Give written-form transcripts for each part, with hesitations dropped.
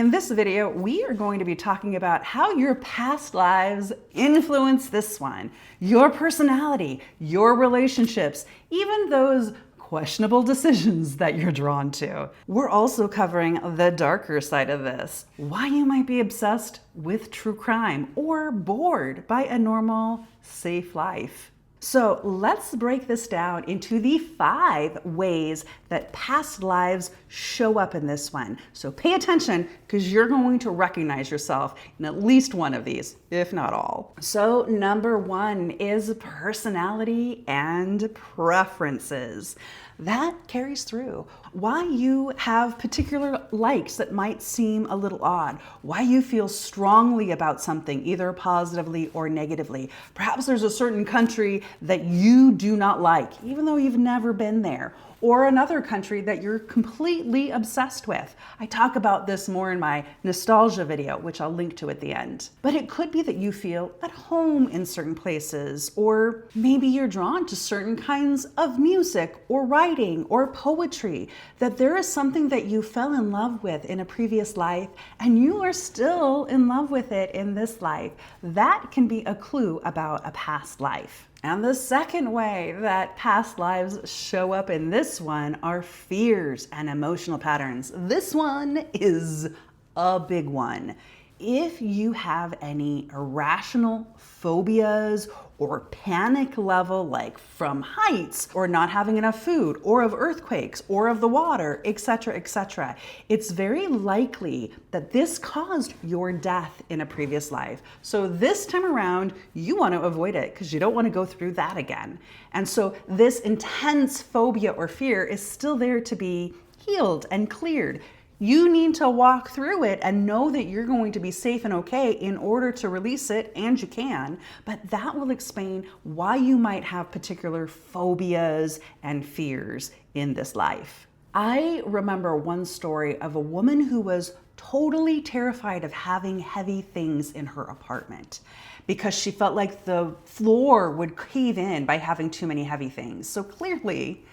In this video, we are going to be talking about how your past lives influence this one, your personality, your relationships, even those questionable decisions that you're drawn to. We're also covering the darker side of this, why you might be obsessed with true crime or bored by a normal, safe life. So let's break this down into the 5 ways that past lives show up in this one. So pay attention because you're going to recognize yourself in at least one of these, if not all. So number 1 is personality and preferences. That carries through. Why you have particular likes that might seem a little odd. Why you feel strongly about something, either positively or negatively. Perhaps there's a certain country that you do not like, even though you've never been there. Or another country that you're completely obsessed with. I talk about this more in my nostalgia video, which I'll link to at the end. But it could be that you feel at home in certain places, or maybe you're drawn to certain kinds of music or writing or poetry, that there is something that you fell in love with in a previous life and you are still in love with it in this life. That can be a clue about a past life. And the second way that past lives show up in this one are fears and emotional patterns. This one is a big one. If you have any irrational phobias or panic level, like from heights or not having enough food or of earthquakes or of the water, etc., it's very likely that this caused your death in a previous life. So this time around, you want to avoid it because you don't want to go through that again. And so this intense phobia or fear is still there to be healed and cleared. You need to walk through it and know that you're going to be safe and okay in order to release it, and you can, but that will explain why you might have particular phobias and fears in this life. I remember one story of a woman who was totally terrified of having heavy things in her apartment because she felt like the floor would cave in by having too many heavy things. So clearly,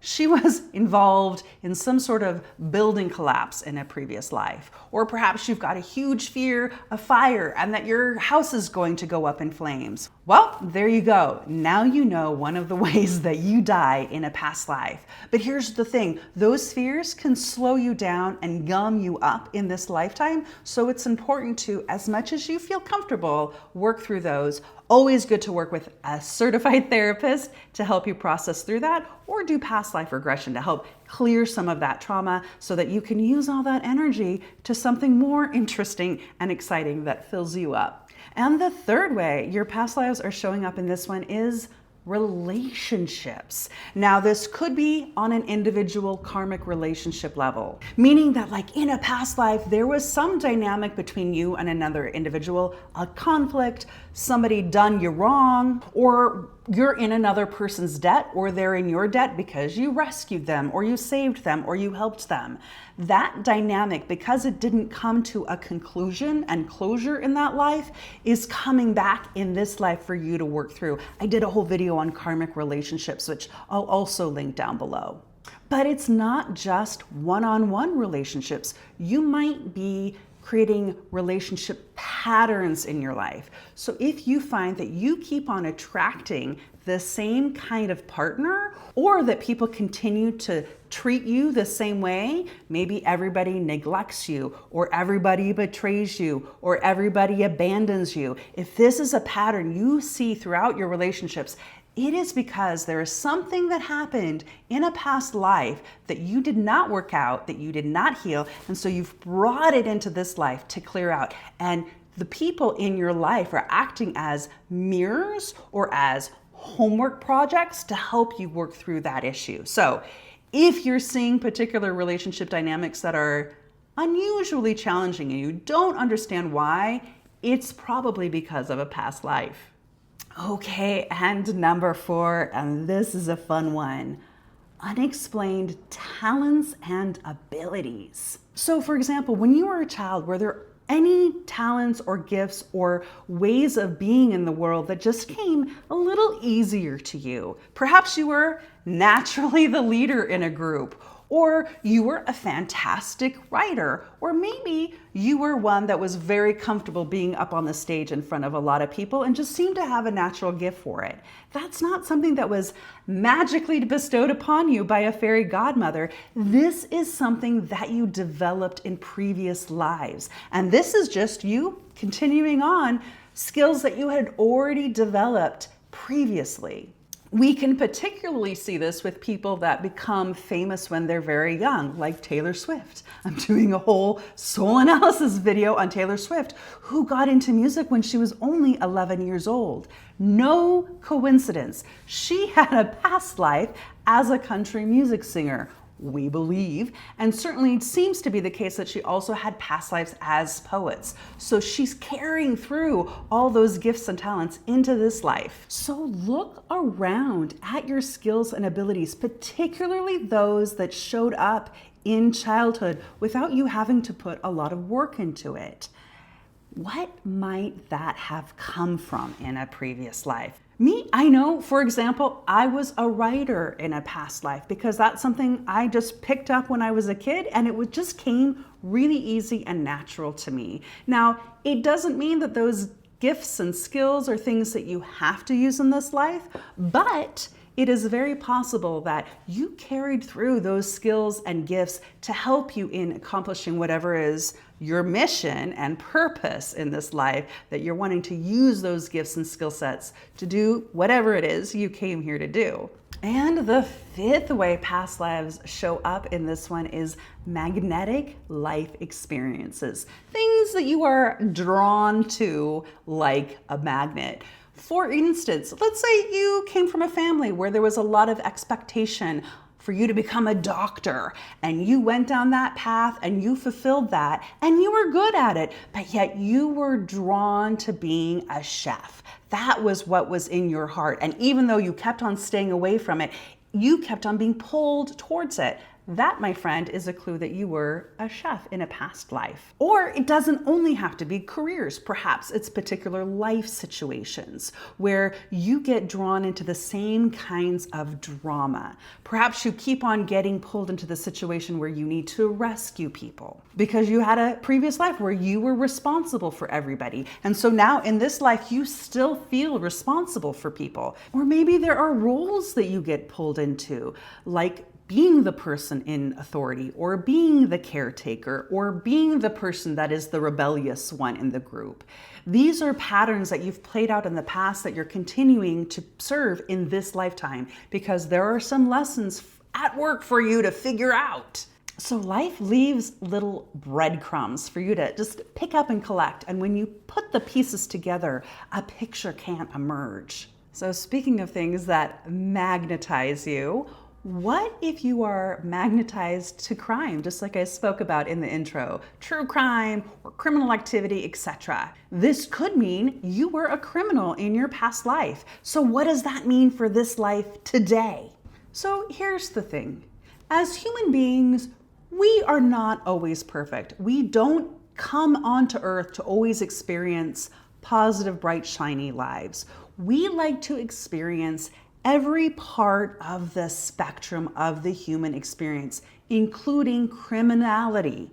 she was involved in some sort of building collapse in a previous life. Or perhaps you've got a huge fear of fire and that your house is going to go up in flames. Well, there you go. Now you know one of the ways that you die in a past life. But here's the thing, those fears can slow you down and gum you up in this lifetime. So it's important to, as much as you feel comfortable, work through those. Always good to work with a certified therapist to help you process through that, or do past life regression to help clear some of that trauma so that you can use all that energy to something more interesting and exciting that fills you up. And the third way your past lives are showing up in this one is relationships. Now, this could be on an individual karmic relationship level, meaning that like in a past life, there was some dynamic between you and another individual, a conflict, somebody done you wrong, or you're in another person's debt, or they're in your debt because you rescued them, or you saved them, or you helped them. That dynamic, because it didn't come to a conclusion and closure in that life, is coming back in this life for you to work through. I did a whole video on karmic relationships, which I'll also link down below. But it's not just one-on-one relationships. You might be creating relationship patterns in your life. So if you find that you keep on attracting the same kind of partner, or that people continue to treat you the same way, maybe everybody neglects you, or everybody betrays you, or everybody abandons you. If this is a pattern you see throughout your relationships, it is because there is something that happened in a past life that you did not work out, that you did not heal, and so you've brought it into this life to clear out. And the people in your life are acting as mirrors or as homework projects to help you work through that issue. So if you're seeing particular relationship dynamics that are unusually challenging and you don't understand why, it's probably because of a past life. Okay, and number 4, and this is a fun one, unexplained talents and abilities. So for example, when you were a child, were there any talents or gifts or ways of being in the world that just came a little easier to you? Perhaps you were naturally the leader in a group, Or you were a fantastic writer, or maybe you were one that was very comfortable being up on the stage in front of a lot of people and just seemed to have a natural gift for it. That's not something that was magically bestowed upon you by a fairy godmother. This is something that you developed in previous lives. And this is just you continuing on skills that you had already developed previously. We can particularly see this with people that become famous when they're very young, like Taylor Swift. I'm doing a whole soul analysis video on Taylor Swift, who got into music when she was only 11 years old. No coincidence. She had a past life as a country music singer, we believe, and certainly it seems to be the case that she also had past lives as poets. So she's carrying through all those gifts and talents into this life. So look around at your skills and abilities, particularly those that showed up in childhood without you having to put a lot of work into it. What might that have come from in a previous life? Me, I know, for example, I was a writer in a past life because that's something I just picked up when I was a kid, and it just came really easy and natural to me. Now, it doesn't mean that those gifts and skills are things that you have to use in this life, but it is very possible that you carried through those skills and gifts to help you in accomplishing whatever is your mission and purpose in this life, that you're wanting to use those gifts and skill sets to do whatever it is you came here to do. And the fifth way past lives show up in this one is magnetic life experiences. Things that you are drawn to like a magnet. For instance, let's say you came from a family where there was a lot of expectation for you to become a doctor, and you went down that path and you fulfilled that and you were good at it, but yet you were drawn to being a chef. That was what was in your heart. And even though you kept on staying away from it, you kept on being pulled towards it. That, my friend, is a clue that you were a chef in a past life. Or it doesn't only have to be careers. Perhaps it's particular life situations where you get drawn into the same kinds of drama. Perhaps you keep on getting pulled into the situation where you need to rescue people because you had a previous life where you were responsible for everybody. And so now in this life, you still feel responsible for people. Or maybe there are roles that you get pulled into, like being the person in authority, or being the caretaker, or being the person that is the rebellious one in the group. These are patterns that you've played out in the past that you're continuing to serve in this lifetime because there are some lessons at work for you to figure out. So life leaves little breadcrumbs for you to just pick up and collect. And when you put the pieces together, a picture can emerge. So speaking of things that magnetize you, what if you are magnetized to crime, just like I spoke about in the intro, true crime or criminal activity, etc.? This could mean you were a criminal in your past life. So what does that mean for this life today? So here's the thing. As human beings, we are not always perfect. We don't come onto earth to always experience positive, bright, shiny lives. We like to experience every part of the spectrum of the human experience, including criminality.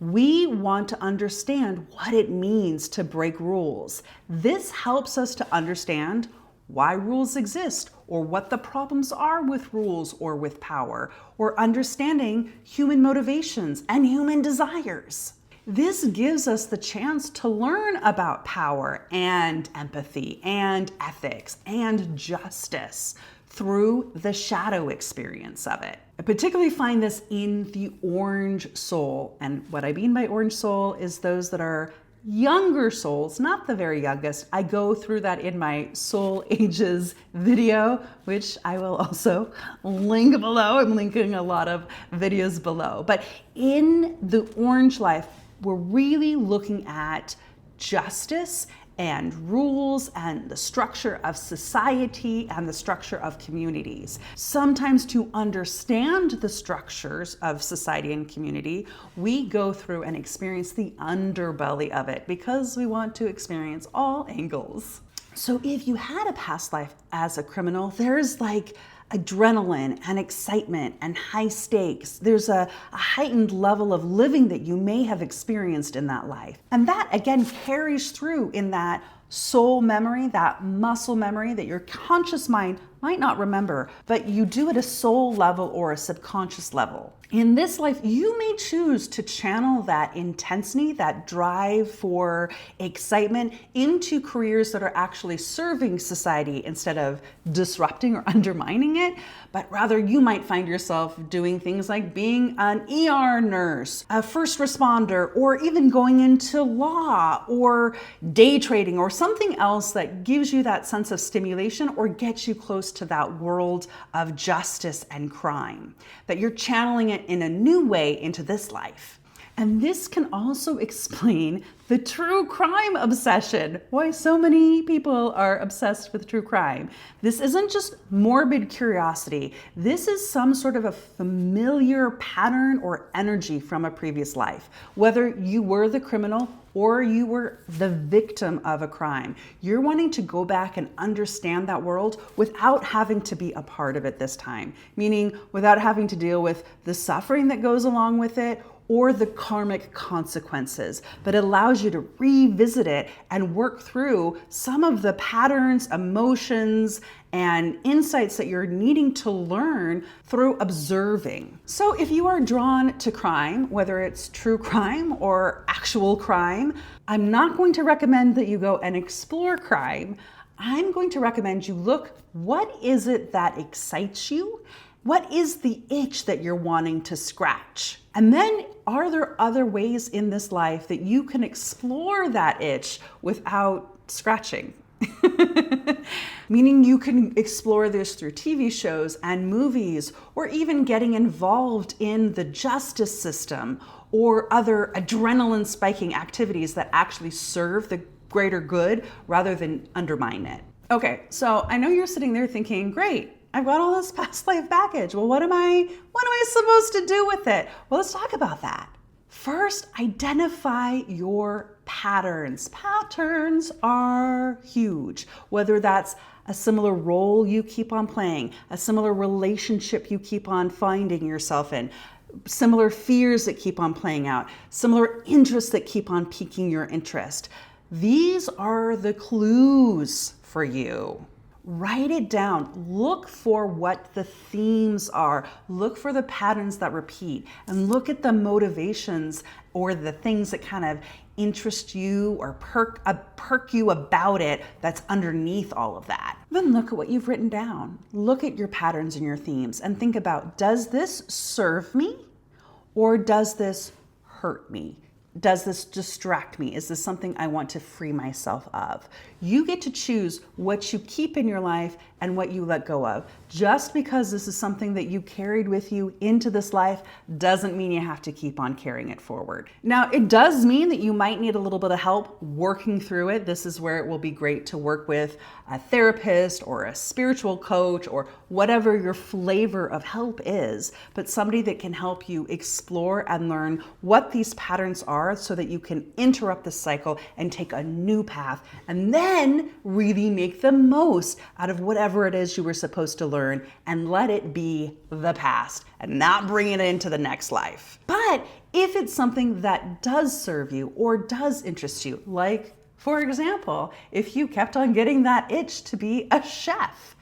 We want to understand what it means to break rules. This helps us to understand why rules exist, or what the problems are with rules or with power, or understanding human motivations and human desires. This gives us the chance to learn about power and empathy and ethics and justice through the shadow experience of it. I particularly find this in the orange soul. And what I mean by orange soul is those that are younger souls, not the very youngest. I go through that in my Soul Ages video, which I will also link below. I'm linking a lot of videos below. But in the orange life, we're really looking at justice and rules and the structure of society and the structure of communities. Sometimes to understand the structures of society and community, we go through and experience the underbelly of it because we want to experience all angles. So if you had a past life as a criminal, there's like adrenaline and excitement and high stakes. There's a heightened level of living that you may have experienced in that life. And that again carries through in that soul memory, that muscle memory that your conscious mind might not remember, but you do at a soul level or a subconscious level. In this life, you may choose to channel that intensity, that drive for excitement into careers that are actually serving society instead of disrupting or undermining it. But rather, you might find yourself doing things like being an ER nurse, a first responder, or even going into law or day trading or something else that gives you that sense of stimulation or gets you close to that world of justice and crime, that you're channeling it in a new way into this life. And this can also explain the true crime obsession, why so many people are obsessed with true crime. This isn't just morbid curiosity. This is some sort of a familiar pattern or energy from a previous life. Whether you were the criminal or you were the victim of a crime, you're wanting to go back and understand that world without having to be a part of it this time, meaning without having to deal with the suffering that goes along with it or the karmic consequences, but it allows you to revisit it and work through some of the patterns, emotions, and insights that you're needing to learn through observing. So if you are drawn to crime, whether it's true crime or actual crime, I'm not going to recommend that you go and explore crime. I'm going to recommend you look, what is it that excites you? What is the itch that you're wanting to scratch? And then, are there other ways in this life that you can explore that itch without scratching? Meaning you can explore this through TV shows and movies, or even getting involved in the justice system or other adrenaline spiking activities that actually serve the greater good rather than undermine it. Okay, so I know you're sitting there thinking, great, I've got all this past life baggage. Well, what am I supposed to do with it? Well, let's talk about that. First, identify your patterns. Patterns are huge. Whether that's a similar role you keep on playing, a similar relationship you keep on finding yourself in, similar fears that keep on playing out, similar interests that keep on piquing your interest. These are the clues for you. Write it down. Look for what the themes are. Look for the patterns that repeat and look at the motivations or the things that kind of interest you or perk you about it that's underneath all of that. Then look at what you've written down. Look at your patterns and your themes and think about, does this serve me or does this hurt me? Does this distract me? Is this something I want to free myself of? You get to choose what you keep in your life and what you let go of. Just because this is something that you carried with you into this life doesn't mean you have to keep on carrying it forward. Now, it does mean that you might need a little bit of help working through it. This is where it will be great to work with a therapist or a spiritual coach or whatever your flavor of help is, but somebody that can help you explore and learn what these patterns are so that you can interrupt the cycle and take a new path and then really make the most out of whatever it is you were supposed to learn and let it be the past and not bring it into the next life. But if it's something that does serve you or does interest you, like for example, if you kept on getting that itch to be a chef,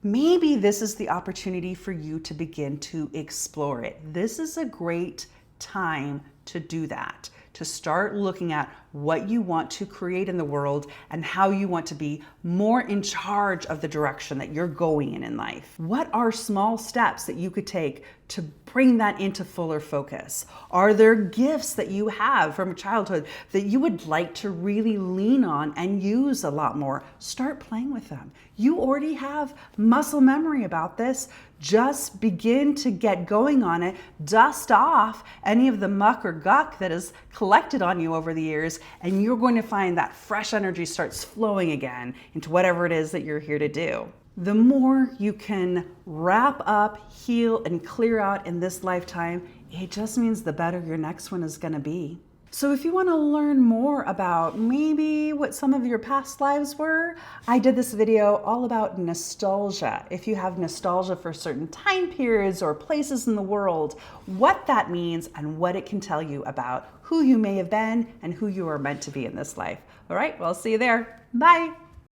maybe this is the opportunity for you to begin to explore it. This is a great time to do that, to start looking at what you want to create in the world and how you want to be more in charge of the direction that you're going in life. What are small steps that you could take to bring that into fuller focus? Are there gifts that you have from childhood that you would like to really lean on and use a lot more? Start playing with them. You already have muscle memory about this. Just begin to get going on it. Dust off any of the muck or guck that has collected on you over the years, and you're going to find that fresh energy starts flowing again into whatever it is that you're here to do. The more you can wrap up, heal, and clear out in this lifetime, it just means the better your next one is going to be. So if you want to learn more about maybe what some of your past lives were, I did this video all about nostalgia. If you have nostalgia for certain time periods or places in the world, what that means and what it can tell you about who you may have been and who you are meant to be in this life. All right, well, see you there. Bye.